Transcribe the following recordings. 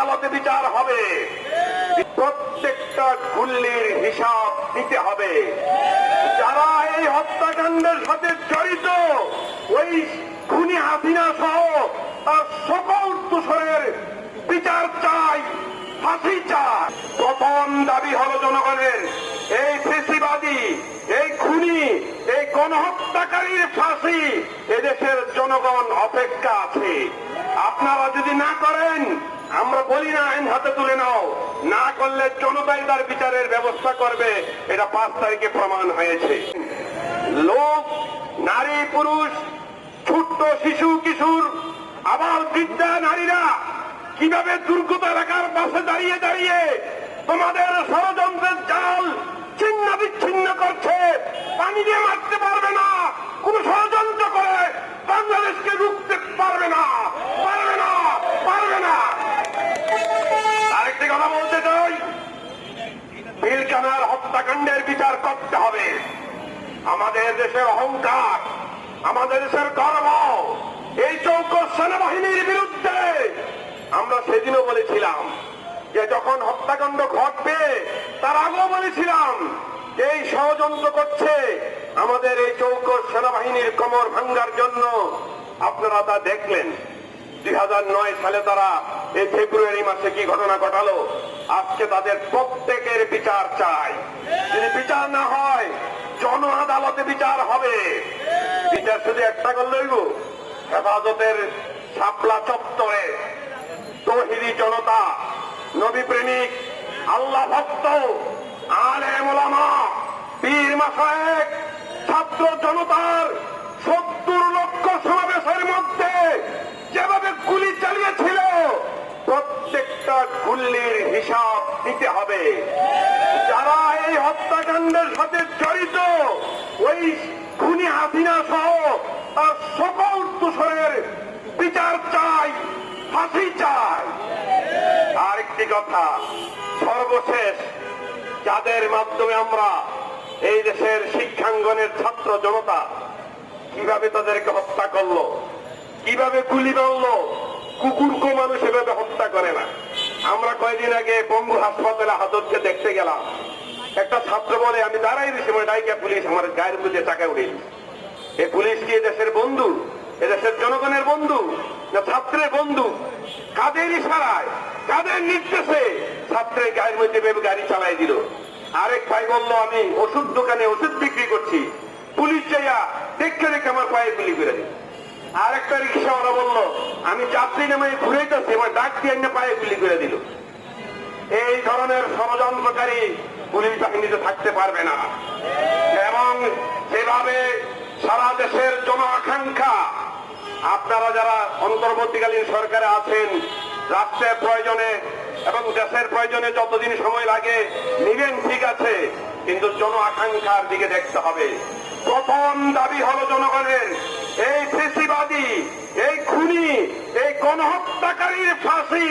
আদালতে বিচার হবে, প্রত্যেকটা গুল্লির হিসাব দিতে হবে। যারা এই হত্যাকাণ্ডের সাথে জড়িত, ওই খুনি হাসিনা সহ তার সকল দোষরের বিচার চাই, ফাঁসি চাই। প্রথম দাবি হলো জনগণের, এই ফেসিবাদী, এই খুনি, এই গণহত্যাকারীর ফাঁসি এদেশের জনগণ অপেক্ষা আছে। আপনারা যদি না করেন, আমরা বলি না আইন হাতে তুলে নাও, না করলে জনতাই তার বিচারের ব্যবস্থা করবে। এটা 5 তারিখে প্রমাণ হয়েছে। লোক, নারী, পুরুষ, ছোট্ট শিশু, কিশোর, আবার বৃদ্ধা নারীরা কিভাবে দুর্গত এলাকার পাশে দাঁড়িয়ে দাঁড়িয়ে তোমাদের ষড়যন্ত্রের জাল ছিন্ন বিচ্ছিন্ন করছে। পানি দিয়ে মারতে পারবে না, কোন ষড়যন্ত্র করে বাংলাদেশকে রুখতে পারবে না, পারবে না, পারবে না। আরেকটি কথা বলতে চাই, পিলখানার হত্যাকাণ্ডের বিচার করতে হবে। আমাদের দেশের অহংকার, আমাদের দেশের গর্ব, এই চৌকস সেনাবাহিনীর বিরুদ্ধে আমরা সেদিনও বলেছিলাম যে যখন হত্যাকাণ্ড ঘটবে তার আগেও বলেছিলাম যে এই ষড়যন্ত্র করছে আমাদের এই চৌকস সেনাবাহিনীর কোমর ভাঙ্গার জন্য। আপনারা তা দেখলেন 2009 সালে তারা এই ফেব্রুয়ারি মাসে কি ঘটনা ঘটালো। আজকে তাদের প্রত্যেকের বিচার চাই। যদি বিচার না হয়, জন আদালতে বিচার হবে। বিচার শুধু একটা করলেই হেফাজতের শাপলা চত্বরে তৌহিদি জনতা, নবী প্রেমিক, আল্লাহ ভক্ত, আলেম ওলামা, পীর মাশায়েখ, ছাত্র জনতার 70 লক্ষ সমাবেশের মধ্যে যেভাবে গুলি চালিয়েছিল, প্রত্যেকটা গুলির হিসাব দিতে হবে। যারা এই হত্যাকাণ্ডের সাথে জড়িত, ওই খুনি হাসিনা সহ তার সকল দোষরের বিচার চাই, ফাঁসি চাই। আরেকটি কথা, সর্বশেষ যাদের মাধ্যমে আমরা এই দেশের শিক্ষাঙ্গনের ছাত্র জনতা কিভাবে তাদেরকে হত্যা করলো, কিভাবে গুলি মারলো, কুকুরকে মানুষ এভাবে হত্যা করে না। আমরা কয়েকদিন আগে পঙ্গু হাসপাতালে হাজতকে দেখতে গেলাম। একটা ছাত্র বলে, আমি দাঁড়াই দিছি, ডাইকা পুলিশ আমার গায়ের মধ্যে চাকা উঠে। এই পুলিশ কি এদেশের বন্ধু, এদেশের জনগণের বন্ধু না ছাত্রের বন্ধু? কাদের ইশারায়, কাদের নির্দেশে ছাত্রের গায়ের মধ্যে ভেবে গাড়ি চালাই দিল? আরেক ভাই বললো, আমি ওষুধ দোকানে ওষুধ বিক্রি করছি, পুলিশ যাইয়া দেখে দেখে আমার পায়ে গুলি করে দিল। আরেকটা রিক্সাওয়ালা বললো, আমি যাত্রী নামে ঘুরেইতেছি, আমার ডাক দিয়ে পায়ে গুলি করে দিল। এই ধরনের ষড়যন্ত্রকারী পুলিশ বাহিনীতে থাকতে পারবে না। এবং যেভাবে সারা দেশের জন আকাঙ্ক্ষা, আপনারা যারা অন্তর্বর্তীকালীন সরকারে আছেন, রাষ্ট্রের প্রয়োজনে এবং দেশের প্রয়োজনে যতদিন সময় লাগে নিবেন, ঠিক আছে, কিন্তু জন আকাঙ্ক্ষার দিকে দেখতে হবে। প্রথম দাবি হলো জনগণের, এই ফেসিবাদী, এই খুনি, এই গণহত্যাকারীর ফাঁসি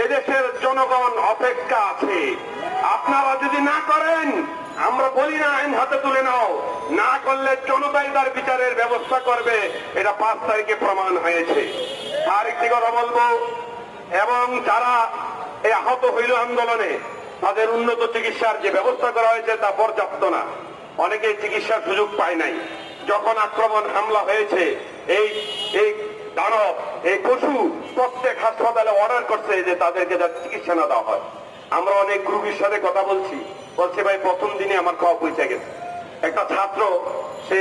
এদেশের জনগণ অপেক্ষা আছে। আপনারা যদি না করেন, আমরা বলি না আইন হাতে তুলে নাও, না করলে জনতাই তার বিচারের ব্যবস্থা করবে। এটা 5 তারিখে প্রমাণ হয়েছে। আরেকটি কথা বলবো, এবং যারা এই আহত হইল আন্দোলনে, তাদের উন্নত চিকিৎসার যে ব্যবস্থা করা হয়েছে তা পর্যাপ্ত না। অনেকেই চিকিৎসার সুযোগ পায় নাই। যখন আক্রমণ হামলা হয়েছে, এই দানব, এই পশু প্রত্যেক হাসপাতালে অর্ডার করছে যে তাদেরকে চিকিৎসা না দেওয়া হয়। আমরা অনেক রোগীর সাথে কথা বলছি, বলছে ভাই প্রথম দিনে আমার খাওয়া পৌঁছে গেছে। একটা ছাত্র, সে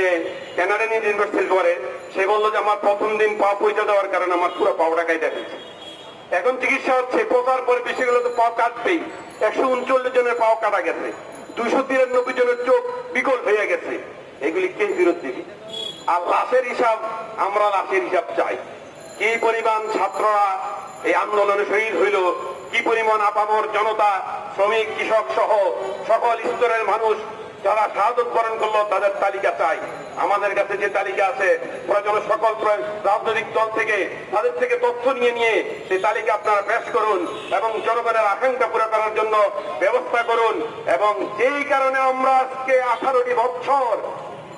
ক্যানাডিয়ান ইউনিভার্সিটি করে, সে বললো যে আমার প্রথম দিন পা পৌঁছে দেওয়ার কারণে আমার পুরো পাওটা কাইটা ফেলছে। এখন চিকিৎসা হচ্ছে, পোকার পরে বেশি গেলে তো পাও কাটবেই। 139 জনের পাও কাটা গেছে, 293 জনের চোখ বিকল হয়ে গেছে। এগুলি কে ফেরত দিবি? আর লাশের হিসাব, আমরা লাশের হিসাব চাই। কি পরিমাণ ছাত্ররা এই আন্দোলনে শহীদ হইল, কি পরিমাণ আপামর জনতা, শ্রমিক, কৃষক সহ সকল স্তরের মানুষ যারা শাহাদত বরণ করলো, তাদের তালিকা চাই। আমাদের কাছে যে তালিকা আছে, প্রয়োজন সকল রাজনৈতিক দল থেকে তাদের থেকে তথ্য নিয়ে সেই তালিকা আপনারা পেশ করুন এবং জনগণের আকাঙ্ক্ষা পুরো করার জন্য ব্যবস্থা করুন। এবং যেই কারণে আমরা আজকে 18টি বছর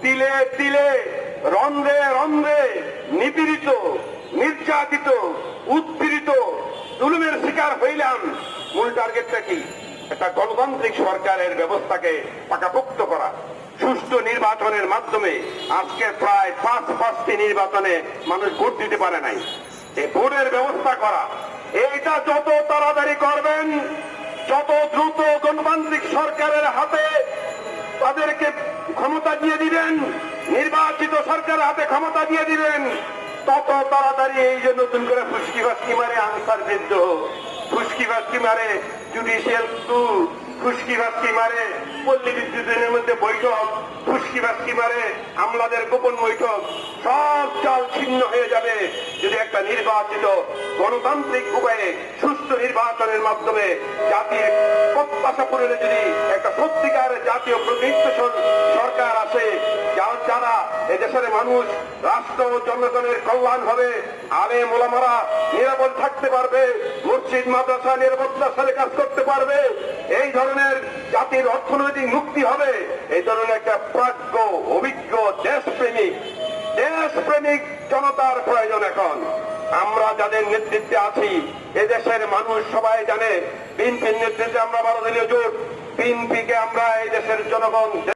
তিলে তিলে, রন্ধ্রে রন্ধ্রে নিপীড়িত, নির্যাতিত, উৎপীড়িত, জুলুমের শিকার হইলাম। মূল টার্গেটটা কি? একটা গণতান্ত্রিক সরকারের ব্যবস্থাকে পাকাপোক্ত করা, সুষ্ঠু নির্বাচনের মাধ্যমে। আজকে প্রায় 5টি নির্বাচনে মানুষ ভোট দিতে পারে নাই। এই ভোটের ব্যবস্থা করা, এইটা যত তাড়াতাড়ি করবেন, যত দ্রুত গণতান্ত্রিক সরকারের হাতে তাদেরকে ক্ষমতা দিয়ে দিবেন, নির্বাচিত সরকারের হাতে ক্ষমতা দিয়ে দিবেন, তত তাড়াতাড়ি এই যে নতুন করে ফুসকি ফাসকি মারে আনসার বিদ্রোহ, ফুসকি ফাসকি মারে জুডিশিয়াল টু, ফুসকি ফাসকি মারে পল্লী বিদ্যুতের মধ্যে বৈঠক, ফুসকি ফাসকি মারে আমলাদের গোপন বৈঠক, সব চাল ছিন্ন হয়ে যাবে যদি একটা নির্বাচিত গণতান্ত্রিক উপায়ে সুষ্ঠু নির্বাচনের মাধ্যমে জাতির প্রত্যাশা পূরণে যদি একটা সত্যিকার জাতীয় প্রতিনিধিত্বশীল সরকার আসে, যারা এদেশের মানুষ, রাষ্ট্র ও জনগণের কল্যাণ হবে, আলেম ওলামারা নিরাপদ থাকতে পারবে, মসজিদ মাদ্রাসা নিরাপত্তার সাথে কাজ করতে পারবে, এই ধরনের জাতির অর্থনৈতিক মুক্তি হবে, এই ধরনের একটা প্রাজ্ঞ অভিজ্ঞ দেশপ্রেমিক জনতার প্রয়োজন এখন। আমরা যাদের নেতৃত্বে আছি, এদেশের মানুষ সবাই জানে বিএনপির নেতৃত্বে আমরা 12 দলীয় জোট, বিএনপিকে আমরা এই দেশের জনগণ